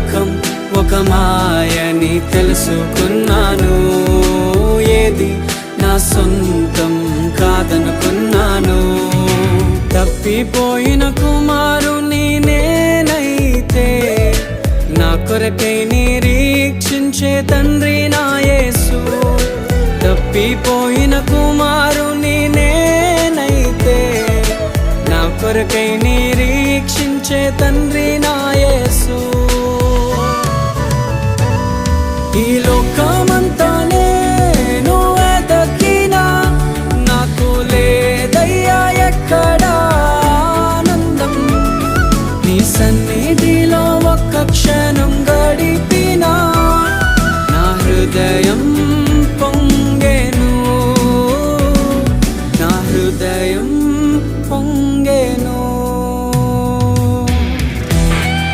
లోకం ఒక మాయని తెలుసుకున్నాను. ఏది నా సొంతం కాదనుకున్నాను. తప్పిపోయిన కుమారుని నేనైతే నా కొరకై నిరీక్షించే తండ్రి నా యేసు. తప్పిపోయిన కుమారుని నేనైతే నా కొరకై నిరీక్షించే తండ్రి నా యేసు.